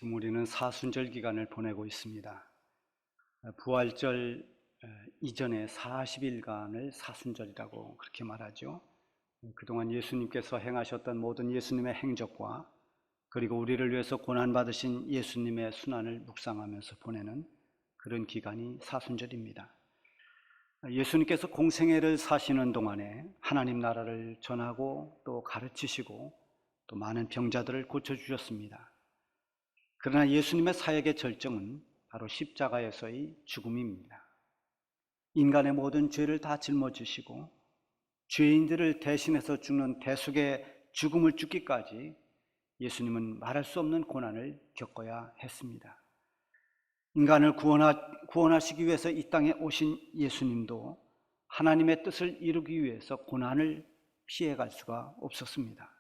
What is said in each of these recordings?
지금 우리는 사순절 기간을 보내고 있습니다. 부활절 이전에 40일간을 사순절이라고 그렇게 말하죠. 그동안 예수님께서 행하셨던 모든 예수님의 행적과 그리고 우리를 위해서 고난받으신 예수님의 순환을 묵상하면서 보내는 그런 기간이 사순절입니다. 예수님께서 공생애를 사시는 동안에 하나님 나라를 전하고 또 가르치시고 또 많은 병자들을 고쳐주셨습니다. 그러나 예수님의 사역의 절정은 바로 십자가에서의 죽음입니다. 인간의 모든 죄를 다 짊어지시고 죄인들을 대신해서 죽는 대속의 죽음을 죽기까지 예수님은 말할 수 없는 고난을 겪어야 했습니다. 인간을 구원하시기 위해서 이 땅에 오신 예수님도 하나님의 뜻을 이루기 위해서 고난을 피해갈 수가 없었습니다.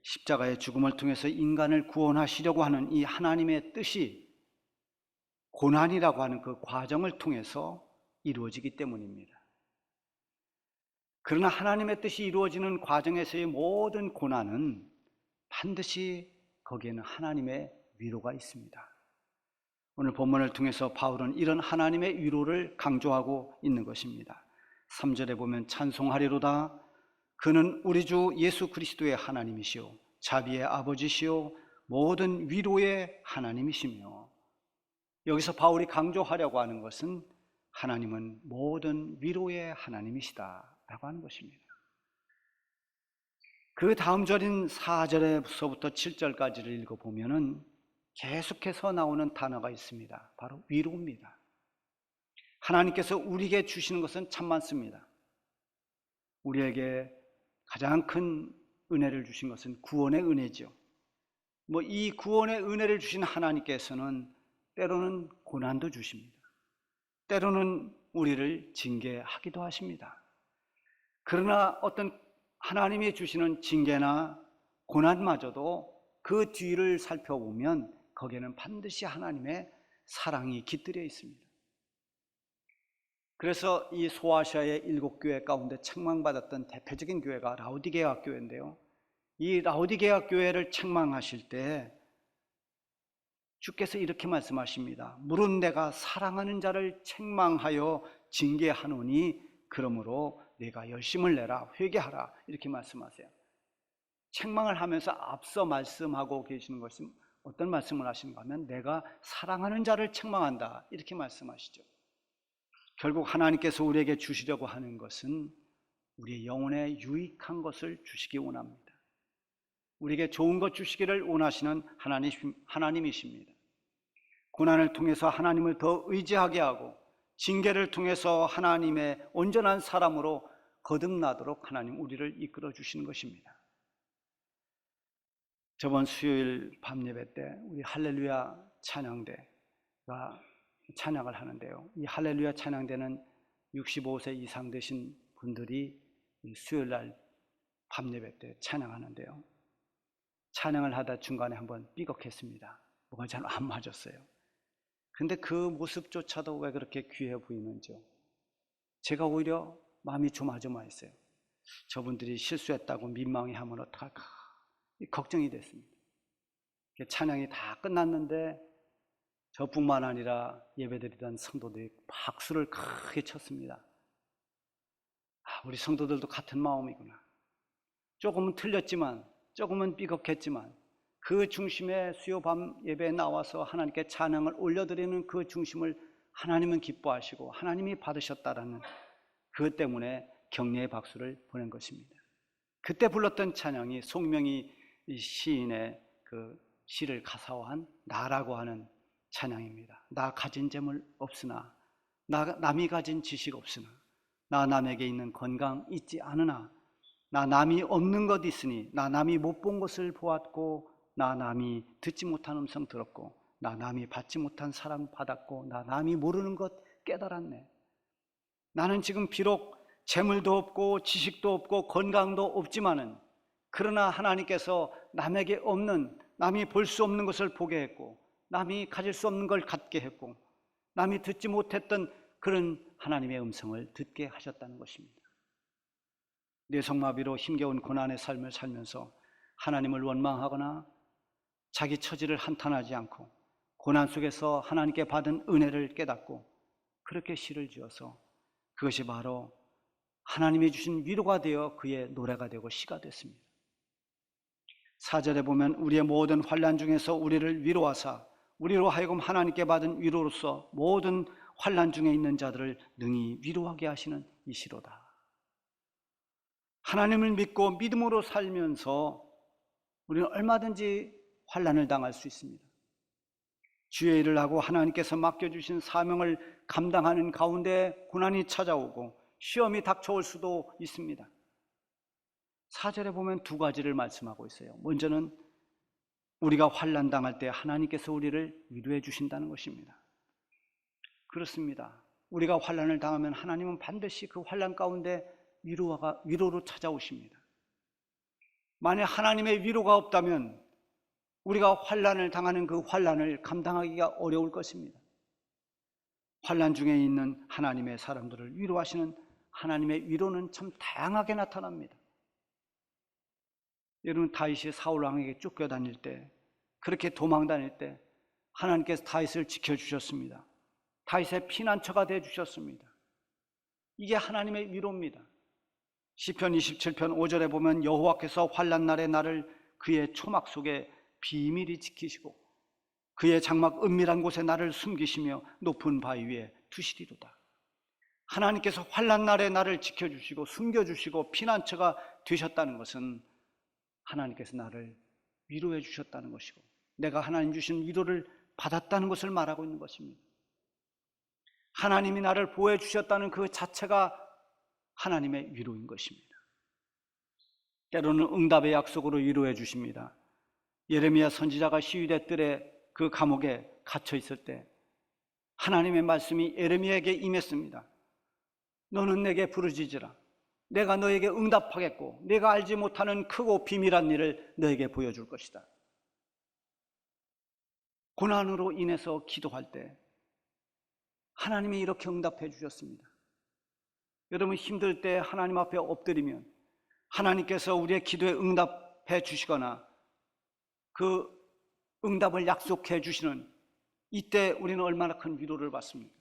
십자가의 죽음을 통해서 인간을 구원하시려고 하는 이 하나님의 뜻이 고난이라고 하는 그 과정을 통해서 이루어지기 때문입니다. 그러나 하나님의 뜻이 이루어지는 과정에서의 모든 고난은 반드시 거기에는 하나님의 위로가 있습니다. 오늘 본문을 통해서 바울은 이런 하나님의 위로를 강조하고 있는 것입니다. 3절에 보면 찬송하리로다. 그는 우리 주 예수 그리스도의 하나님이시오 자비의 아버지시오 모든 위로의 하나님이시며, 여기서 바울이 강조하려고 하는 것은 하나님은 모든 위로의 하나님이시다라고 하는 것입니다. 그 다음 절인 4절에서부터 7절까지를 읽어보면 계속해서 나오는 단어가 있습니다. 바로 위로입니다. 하나님께서 우리에게 주시는 것은 참 많습니다. 우리에게 가장 큰 은혜를 주신 것은 구원의 은혜죠. 이 구원의 은혜를 주신 하나님께서는 때로는 고난도 주십니다. 때로는 우리를 징계하기도 하십니다. 그러나 어떤 하나님이 주시는 징계나 고난마저도 그 뒤를 살펴보면 거기에는 반드시 하나님의 사랑이 깃들여 있습니다. 그래서 이 소아시아의 7교회 가운데 책망받았던 대표적인 교회가 라오디게아 교회인데요, 이 라오디게아 교회를 책망하실 때 주께서 이렇게 말씀하십니다. 물은 내가 사랑하는 자를 책망하여 징계하노니 그러므로 내가 열심을 내라 회개하라 이렇게 말씀하세요. 책망을 하면서 앞서 말씀하고 계시는 것은 어떤 말씀을 하시는가 하면 내가 사랑하는 자를 책망한다 이렇게 말씀하시죠. 결국 하나님께서 우리에게 주시려고 하는 것은 우리의 영혼에 유익한 것을 주시기 원합니다. 우리에게 좋은 것 주시기를 원하시는 하나님이십니다. 고난을 통해서 하나님을 더 의지하게 하고 징계를 통해서 하나님의 온전한 사람으로 거듭나도록 하나님 우리를 이끌어 주시는 것입니다. 저번 수요일 밤 예배 때 우리 할렐루야 찬양대가 찬양을 하는데요, 이 할렐루야 찬양대는 65세 이상 되신 분들이 수요일 날 밤 예배 때 찬양하는데요, 찬양을 하다 중간에 한번 삐걱했습니다. 뭐가 잘 안 맞았어요. 근데 그 모습조차도 왜 그렇게 귀해 보이는지요. 제가 오히려 마음이 조마조마했어요. 저분들이 실수했다고 민망해하면 어떡할까 걱정이 됐습니다. 찬양이 다 끝났는데 저뿐만 아니라 예배드리던 성도들이 박수를 크게 쳤습니다. 우리 성도들도 같은 마음이구나. 조금은 틀렸지만 조금은 삐걱했지만 그 중심에 수요 밤 예배에 나와서 하나님께 찬양을 올려드리는 그 중심을 하나님은 기뻐하시고 하나님이 받으셨다라는 그것 때문에 격려의 박수를 보낸 것입니다. 그때 불렀던 찬양이 송명희 시인의 그 시를 가사화한 나라고 하는 찬양입니다. 나 가진 재물 없으나 남이 가진 지식 없으나 나 남에게 있는 건강 있지 않으나 나 남이 없는 것 있으니 나 남이 못 본 것을 보았고 나 남이 듣지 못한 음성 들었고 나 남이 받지 못한 사랑 받았고 나 남이 모르는 것 깨달았네. 나는 지금 비록 재물도 없고 지식도 없고 건강도 없지만은 그러나 하나님께서 남에게 없는, 남이 볼 수 없는 것을 보게 했고 남이 가질 수 없는 걸 갖게 했고 남이 듣지 못했던 그런 하나님의 음성을 듣게 하셨다는 것입니다. 뇌성마비로 힘겨운 고난의 삶을 살면서 하나님을 원망하거나 자기 처지를 한탄하지 않고 고난 속에서 하나님께 받은 은혜를 깨닫고 그렇게 시를 지어서 그것이 바로 하나님이 주신 위로가 되어 그의 노래가 되고 시가 됐습니다. 4절에 보면 우리의 모든 환난 중에서 우리를 위로하사 우리로 하여금 하나님께 받은 위로로서 모든 환난 중에 있는 자들을 능히 위로하게 하시는 이 시로다. 하나님을 믿고 믿음으로 살면서 우리는 얼마든지 환난을 당할 수 있습니다. 주의 일을 하고 하나님께서 맡겨주신 사명을 감당하는 가운데 고난이 찾아오고 시험이 닥쳐올 수도 있습니다. 4절에 보면 두 가지를 말씀하고 있어요. 먼저는 우리가 환난 당할 때 하나님께서 우리를 위로해 주신다는 것입니다. 그렇습니다. 우리가 환난을 당하면 하나님은 반드시 그 환난 가운데 위로로 찾아오십니다. 만약 하나님의 위로가 없다면 우리가 환난을 당하는 그 환난을 감당하기가 어려울 것입니다. 환난 중에 있는 하나님의 사람들을 위로하시는 하나님의 위로는 참 다양하게 나타납니다. 여러분, 다윗이 사울 왕에게 쫓겨다닐 때, 그렇게 도망다닐 때 하나님께서 다윗을 지켜주셨습니다. 다윗의 피난처가 되어주셨습니다. 이게 하나님의 위로입니다. 시편 27편 5절에 보면 여호와께서 환난 날에 나를 그의 초막 속에 비밀히 지키시고 그의 장막 은밀한 곳에 나를 숨기시며 높은 바위 위에 두시리로다. 하나님께서 환난 날에 나를 지켜주시고 숨겨주시고 피난처가 되셨다는 것은 하나님께서 나를 위로해 주셨다는 것이고 내가 하나님 주신 위로를 받았다는 것을 말하고 있는 것입니다. 하나님이 나를 보호해 주셨다는 그 자체가 하나님의 위로인 것입니다. 때로는 응답의 약속으로 위로해 주십니다. 예레미야 선지자가 시위대 뜰에 그 감옥에 갇혀 있을 때 하나님의 말씀이 예레미야에게 임했습니다. 너는 내게 부르짖으라. 내가 너에게 응답하겠고 내가 알지 못하는 크고 비밀한 일을 너에게 보여줄 것이다. 고난으로 인해서 기도할 때 하나님이 이렇게 응답해 주셨습니다. 여러분, 힘들 때 하나님 앞에 엎드리면 하나님께서 우리의 기도에 응답해 주시거나 그 응답을 약속해 주시는 이때 우리는 얼마나 큰 위로를 받습니까?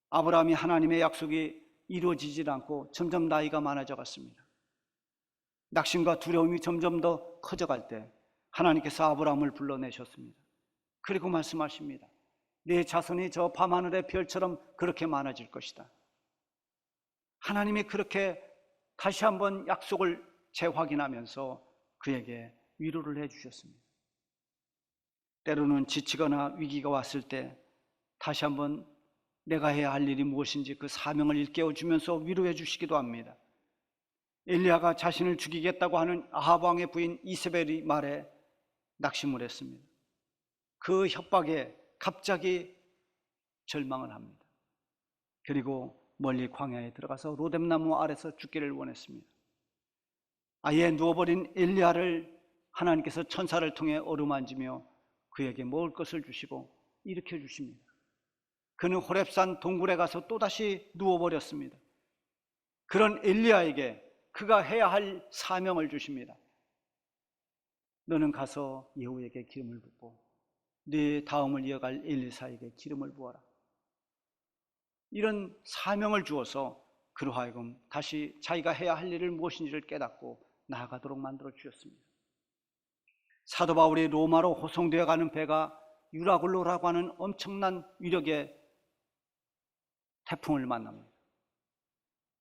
아브라함이 하나님의 약속이 이루어지질 않고 점점 나이가 많아져 갔습니다. 낙심과 두려움이 점점 더 커져갈 때 하나님께서 아브라함을 불러내셨습니다. 그리고 말씀하십니다. 내 자손이 저 밤하늘의 별처럼 그렇게 많아질 것이다. 하나님이 그렇게 다시 한번 약속을 재확인하면서 그에게 위로를 해주셨습니다. 때로는 지치거나 위기가 왔을 때 다시 한번 내가 해야 할 일이 무엇인지 그 사명을 일깨워주면서 위로해 주시기도 합니다. 엘리야가 자신을 죽이겠다고 하는 아합 왕의 부인 이세벨이 말에 낙심을 했습니다. 그 협박에 갑자기 절망을 합니다. 그리고 멀리 광야에 들어가서 로뎀나무 아래서 죽기를 원했습니다. 아예 누워버린 엘리야를 하나님께서 천사를 통해 어루만지며 그에게 먹을 것을 주시고 일으켜 주십니다. 그는 호렙산 동굴에 가서 또다시 누워버렸습니다. 그런 엘리야에게 그가 해야 할 사명을 주십니다. 너는 가서 예후에게 기름을 붓고 네 다음을 이어갈 엘리사에게 기름을 부어라. 이런 사명을 주어서 그로 하여금 다시 자기가 해야 할 일을 무엇인지를 깨닫고 나아가도록 만들어 주셨습니다. 사도 바울이 로마로 호송되어 가는 배가 유라굴로라고 하는 엄청난 위력의 태풍을 만납니다.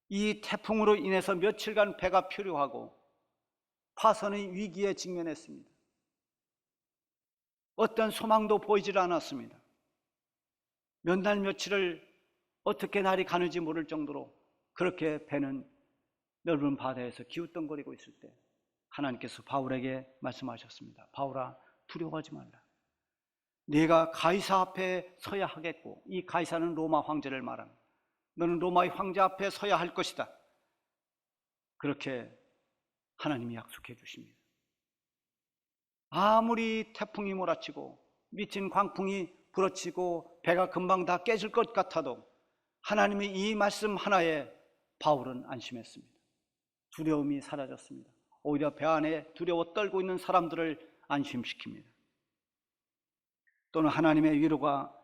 이 태풍으로 인해서 며칠간 배가 표류하고 파선의 위기에 직면했습니다. 어떤 소망도 보이질 않았습니다. 몇 날 며칠을 어떻게 날이 가는지 모를 정도로 그렇게 배는 넓은 바다에서 기웃덩거리고 있을 때 하나님께서 바울에게 말씀하셨습니다. 바울아, 두려워하지 말라. 네가 가이사 앞에 서야 하겠고, 이 가이사는 로마 황제를 말합니다. 너는 로마의 황제 앞에 서야 할 것이다. 그렇게 하나님이 약속해 주십니다. 아무리 태풍이 몰아치고 미친 광풍이 불어치고 배가 금방 다 깨질 것 같아도 하나님의 이 말씀 하나에 바울은 안심했습니다. 두려움이 사라졌습니다. 오히려 배 안에 두려워 떨고 있는 사람들을 안심시킵니다. 또는 하나님의 위로가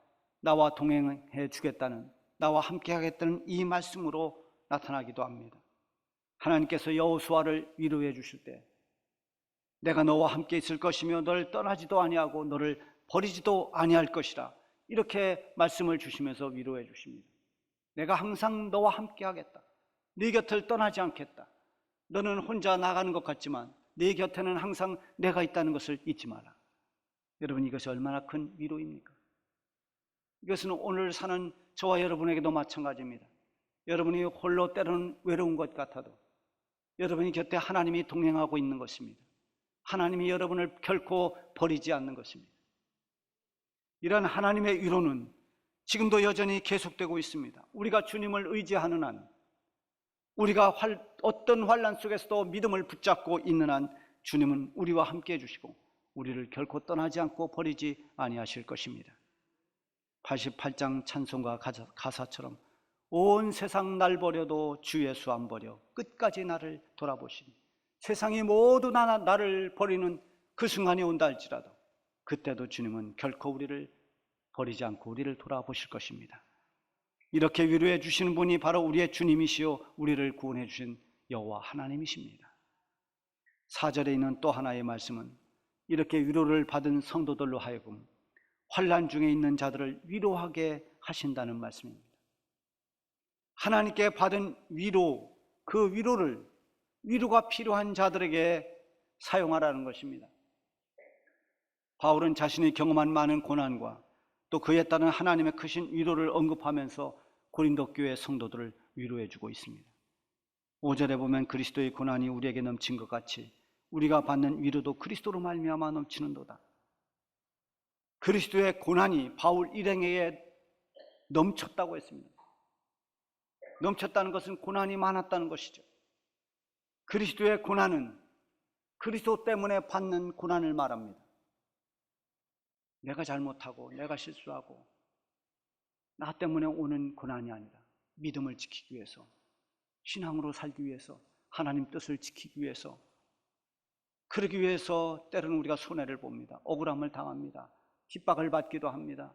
나와 동행해 주겠다는, 나와 함께 하겠다는 이 말씀으로 나타나기도 합니다. 하나님께서 여호수아를 위로해 주실 때 내가 너와 함께 있을 것이며 너를 떠나지도 아니하고 너를 버리지도 아니할 것이라, 이렇게 말씀을 주시면서 위로해 주십니다. 내가 항상 너와 함께 하겠다. 네 곁을 떠나지 않겠다. 너는 혼자 나가는 것 같지만 네 곁에는 항상 내가 있다는 것을 잊지 마라. 여러분, 이것이 얼마나 큰 위로입니까? 이것은 오늘 사는 저와 여러분에게도 마찬가지입니다. 여러분이 홀로 때로는 외로운 것 같아도 여러분이 곁에 하나님이 동행하고 있는 것입니다. 하나님이 여러분을 결코 버리지 않는 것입니다. 이러한 하나님의 위로는 지금도 여전히 계속되고 있습니다. 우리가 주님을 의지하는 한, 우리가 어떤 환난 속에서도 믿음을 붙잡고 있는 한 주님은 우리와 함께 해주시고 우리를 결코 떠나지 않고 버리지 아니하실 것입니다. 88장 찬송가 가사처럼 온 세상 날 버려도 주 예수 안 버려 끝까지 나를 돌아보시니, 세상이 모두 나를 버리는 그 순간이 온다 할지라도 그때도 주님은 결코 우리를 버리지 않고 우리를 돌아보실 것입니다. 이렇게 위로해 주시는 분이 바로 우리의 주님이시요 우리를 구원해 주신 여호와 하나님이십니다. 4절에 있는 또 하나의 말씀은 이렇게 위로를 받은 성도들로 하여금 환난 중에 있는 자들을 위로하게 하신다는 말씀입니다. 하나님께 받은 위로, 그 위로가 필요한 자들에게 사용하라는 것입니다. 바울은 자신이 경험한 많은 고난과 또 그에 따른 하나님의 크신 위로를 언급하면서 고린도 교회 성도들을 위로해 주고 있습니다. 5절에 보면 그리스도의 고난이 우리에게 넘친 것 같이 우리가 받는 위로도 그리스도로 말미암아 넘치는도다. 그리스도의 고난이 바울 일행에게 넘쳤다고 했습니다. 넘쳤다는 것은 고난이 많았다는 것이죠. 그리스도의 고난은 그리스도 때문에 받는 고난을 말합니다. 내가 잘못하고 내가 실수하고 나 때문에 오는 고난이 아니라 믿음을 지키기 위해서, 신앙으로 살기 위해서, 하나님 뜻을 지키기 위해서, 그러기 위해서 때로는 우리가 손해를 봅니다. 억울함을 당합니다. 핍박을 받기도 합니다.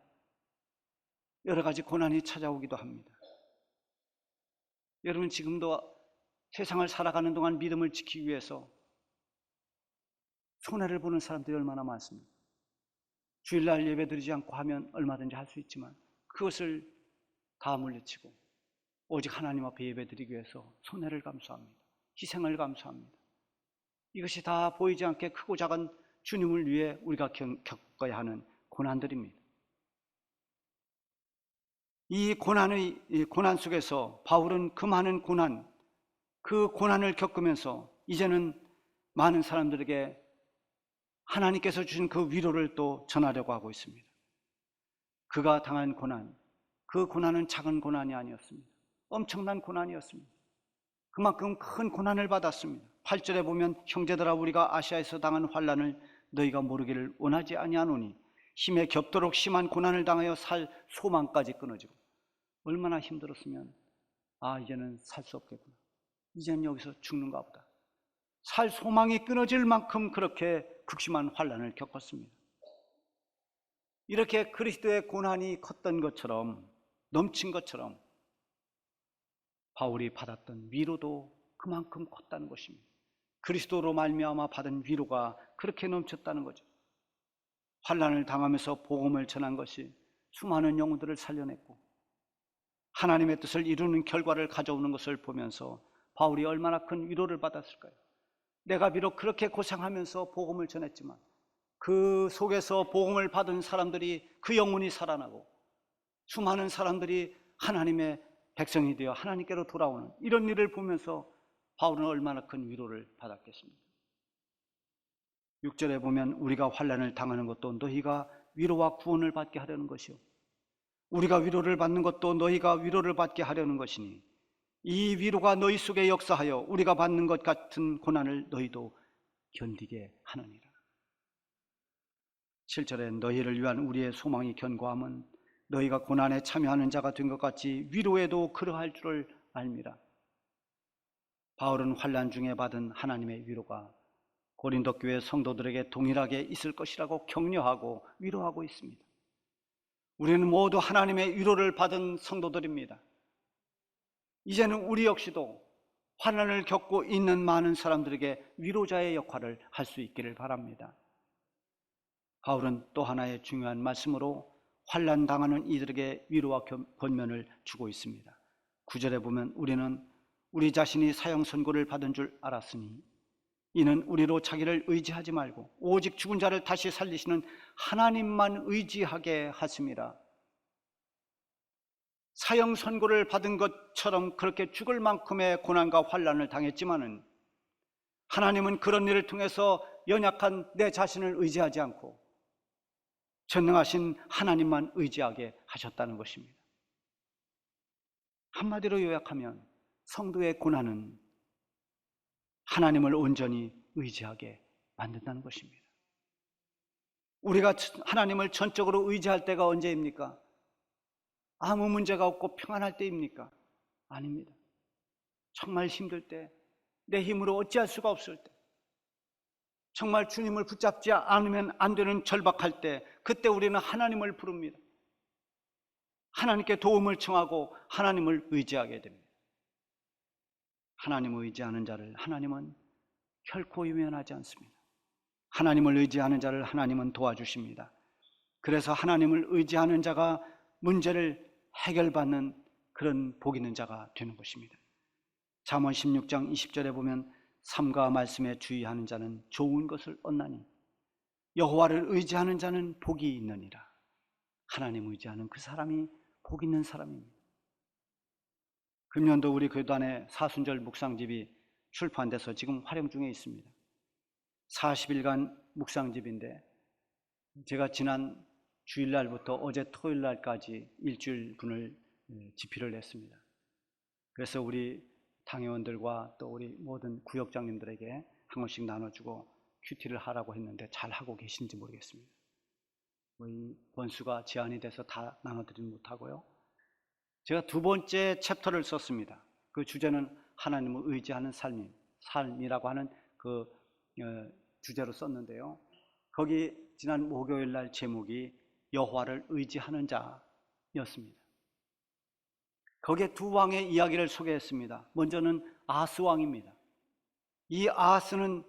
여러 가지 고난이 찾아오기도 합니다. 여러분, 지금도 세상을 살아가는 동안 믿음을 지키기 위해서 손해를 보는 사람들이 얼마나 많습니까? 주일날 예배 드리지 않고 하면 얼마든지 할 수 있지만 그것을 다 물리치고 오직 하나님 앞에 예배 드리기 위해서 손해를 감수합니다. 희생을 감수합니다. 이것이 다 보이지 않게 크고 작은 주님을 위해 우리가 겪어야 하는 고난들입니다. 이 고난 속에서 바울은 그 많은 고난, 그 고난을 겪으면서 이제는 많은 사람들에게 하나님께서 주신 그 위로를 또 전하려고 하고 있습니다. 그가 당한 고난, 그 고난은 작은 고난이 아니었습니다. 엄청난 고난이었습니다. 그만큼 큰 고난을 받았습니다. 8절에 보면 형제들아, 우리가 아시아에서 당한 환난을 너희가 모르기를 원하지 아니하노니 힘에 겹도록 심한 고난을 당하여 살 소망까지 끊어지고. 얼마나 힘들었으면 이제는 살 수 없겠구나, 이제는 여기서 죽는가 보다, 살 소망이 끊어질 만큼 그렇게 극심한 환난을 겪었습니다. 이렇게 그리스도의 고난이 컸던 것처럼, 넘친 것처럼 바울이 받았던 위로도 그만큼 컸다는 것입니다. 그리스도로 말미암아 받은 위로가 그렇게 넘쳤다는 거죠. 환난을 당하면서 복음을 전한 것이 수많은 영혼들을 살려냈고 하나님의 뜻을 이루는 결과를 가져오는 것을 보면서 바울이 얼마나 큰 위로를 받았을까요? 내가 비록 그렇게 고생하면서 복음을 전했지만 그 속에서 복음을 받은 사람들이, 그 영혼이 살아나고 수많은 사람들이 하나님의 백성이 되어 하나님께로 돌아오는 이런 일을 보면서 바울은 얼마나 큰 위로를 받았겠습니까? 6절에 보면 우리가 환난을 당하는 것도 너희가 위로와 구원을 받게 하려는 것이요, 우리가 위로를 받는 것도 너희가 위로를 받게 하려는 것이니 이 위로가 너희 속에 역사하여 우리가 받는 것 같은 고난을 너희도 견디게 하느니라. 7절에 너희를 위한 우리의 소망이 견고함은 너희가 고난에 참여하는 자가 된 것 같이 위로에도 그러할 줄을 알미라. 바울은 환난 중에 받은 하나님의 위로가 고린도 교회 성도들에게 동일하게 있을 것이라고 격려하고 위로하고 있습니다. 우리는 모두 하나님의 위로를 받은 성도들입니다. 이제는 우리 역시도 환난을 겪고 있는 많은 사람들에게 위로자의 역할을 할 수 있기를 바랍니다. 바울은 또 하나의 중요한 말씀으로 환난 당하는 이들에게 위로와 권면을 주고 있습니다. 9절에 보면 우리는 우리 자신이 사형 선고를 받은 줄 알았으니 이는 우리로 자기를 의지하지 말고 오직 죽은 자를 다시 살리시는 하나님만 의지하게 하심이라. 사형 선고를 받은 것처럼 그렇게 죽을 만큼의 고난과 환난을 당했지만은 하나님은 그런 일을 통해서 연약한 내 자신을 의지하지 않고 전능하신 하나님만 의지하게 하셨다는 것입니다. 한마디로 요약하면 성도의 고난은 하나님을 온전히 의지하게 만든다는 것입니다. 우리가 하나님을 전적으로 의지할 때가 언제입니까? 아무 문제가 없고 평안할 때입니까? 아닙니다. 정말 힘들 때, 내 힘으로 어찌할 수가 없을 때, 정말 주님을 붙잡지 않으면 안 되는 절박할 때, 그때 우리는 하나님을 부릅니다. 하나님께 도움을 청하고 하나님을 의지하게 됩니다. 하나님을 의지하는 자를 하나님은 결코 외면하지 않습니다. 하나님을 의지하는 자를 하나님은 도와주십니다. 그래서 하나님을 의지하는 자가 문제를 해결받는 그런 복 있는 자가 되는 것입니다. 잠언 16장 20절에 보면 삶과 말씀에 주의하는 자는 좋은 것을 얻나니 여호와를 의지하는 자는 복이 있느니라. 하나님 의지하는 그 사람이 복 있는 사람입니다. 금년도 우리 교단의 사순절 묵상집이 출판돼서 지금 활용 중에 있습니다. 40일간 묵상집인데 제가 지난 주일날부터 어제 토요일날까지 일주일분을 집필을 했습니다. 그래서 우리 당회원들과 또 우리 모든 구역장님들에게 한 권씩 나눠주고 큐티를 하라고 했는데 잘 하고 계신지 모르겠습니다. 이 번수가 제한이 돼서 다 나눠드리지 못하고요. 제가 두 번째 챕터를 썼습니다. 그 주제는 하나님을 의지하는 삶이라고 하는 그 주제로 썼는데요. 거기 지난 목요일 날 제목이 여호와를 의지하는 자였습니다. 거기에 두 왕의 이야기를 소개했습니다. 먼저는 아하스 왕입니다. 이 아하스는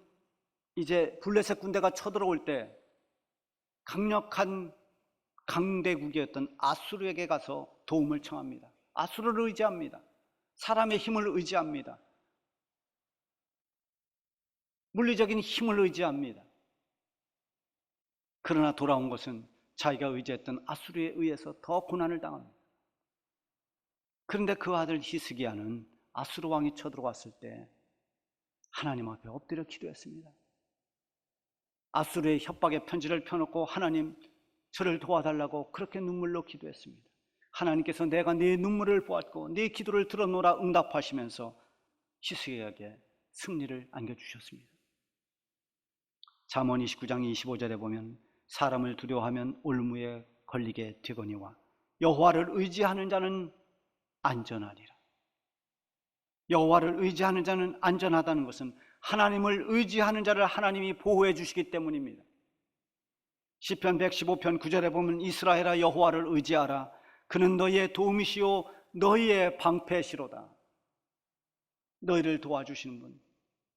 이제 블레셋 군대가 쳐들어올 때 강력한 강대국이었던 아수르에게 가서 도움을 청합니다. 아수르를 의지합니다. 사람의 힘을 의지합니다. 물리적인 힘을 의지합니다. 그러나 돌아온 것은 자기가 의지했던 아수르에 의해서 더 고난을 당합니다. 그런데 그 아들 히스기야는 아수르 왕이 쳐들어왔을 때 하나님 앞에 엎드려 기도했습니다. 아수르의 협박의 편지를 펴놓고 하나님 저를 도와달라고 그렇게 눈물로 기도했습니다. 하나님께서 내가 네 눈물을 보았고 네 기도를 들어노라 응답하시면서 히스기야에게 승리를 안겨주셨습니다. 잠언 29장 25절에 보면 사람을 두려워하면 올무에 걸리게 되거니와 여호와를 의지하는 자는 안전하리라. 여호와를 의지하는 자는 안전하다는 것은 하나님을 의지하는 자를 하나님이 보호해 주시기 때문입니다. 시편 115편 9절에 보면 이스라엘아 여호와를 의지하라. 그는 너희의 도움이시요 너희의 방패시로다. 너희를 도와주시는 분.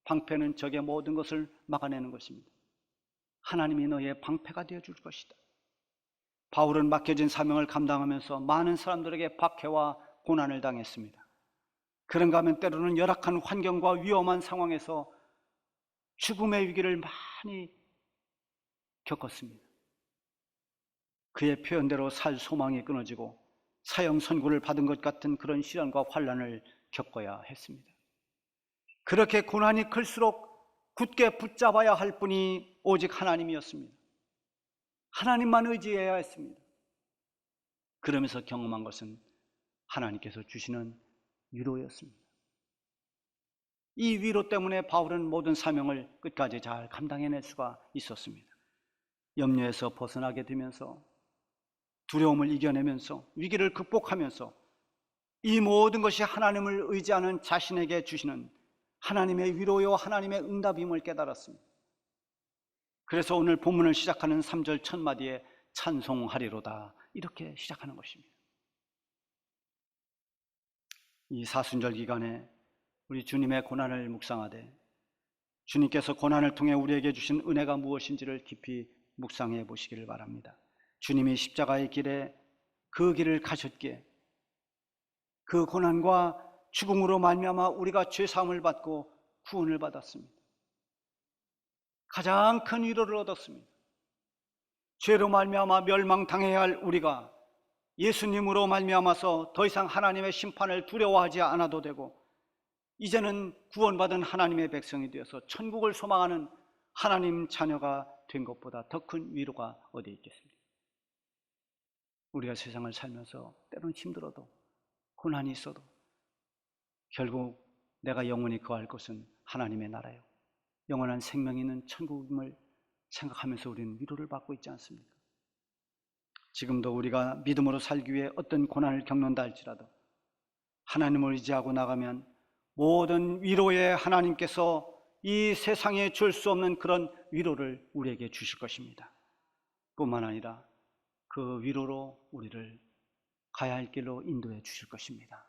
방패는 적의 모든 것을 막아내는 것입니다. 하나님이 너희의 방패가 되어줄 것이다. 바울은 맡겨진 사명을 감당하면서 많은 사람들에게 박해와 고난을 당했습니다. 그런가 하면 때로는 열악한 환경과 위험한 상황에서 죽음의 위기를 많이 겪었습니다. 그의 표현대로 살 소망이 끊어지고 사형 선고를 받은 것 같은 그런 시련과 환난을 겪어야 했습니다. 그렇게 고난이 클수록 굳게 붙잡아야 할 분이 오직 하나님이었습니다. 하나님만 의지해야 했습니다. 그러면서 경험한 것은 하나님께서 주시는 위로였습니다. 이 위로 때문에 바울은 모든 사명을 끝까지 잘 감당해낼 수가 있었습니다. 염려에서 벗어나게 되면서 두려움을 이겨내면서 위기를 극복하면서 이 모든 것이 하나님을 의지하는 자신에게 주시는 하나님의 위로요 하나님의 응답임을 깨달았습니다. 그래서 오늘 본문을 시작하는 3절 첫 마디에 찬송하리로다 이렇게 시작하는 것입니다. 이 사순절 기간에 우리 주님의 고난을 묵상하되 주님께서 고난을 통해 우리에게 주신 은혜가 무엇인지를 깊이 묵상해 보시기를 바랍니다. 주님이 십자가의 길에 그 길을 가셨기에 그 고난과 죽음으로 말미암아 우리가 죄사함을 받고 구원을 받았습니다. 가장 큰 위로를 얻었습니다. 죄로 말미암아 멸망당해야 할 우리가 예수님으로 말미암아서 더 이상 하나님의 심판을 두려워하지 않아도 되고 이제는 구원받은 하나님의 백성이 되어서 천국을 소망하는 하나님 자녀가 된 것보다 더 큰 위로가 어디 있겠습니까? 우리가 세상을 살면서 때로는 힘들어도 고난이 있어도 결국 내가 영원히 거할 곳은 하나님의 나라요 영원한 생명이 있는 천국임을 생각하면서 우리는 위로를 받고 있지 않습니까? 지금도 우리가 믿음으로 살기 위해 어떤 고난을 겪는다 할지라도 하나님을 의지하고 나가면 모든 위로의 하나님께서 이 세상에 줄 수 없는 그런 위로를 우리에게 주실 것입니다. 뿐만 아니라 그 위로로 우리를 가야 할 길로 인도해 주실 것입니다.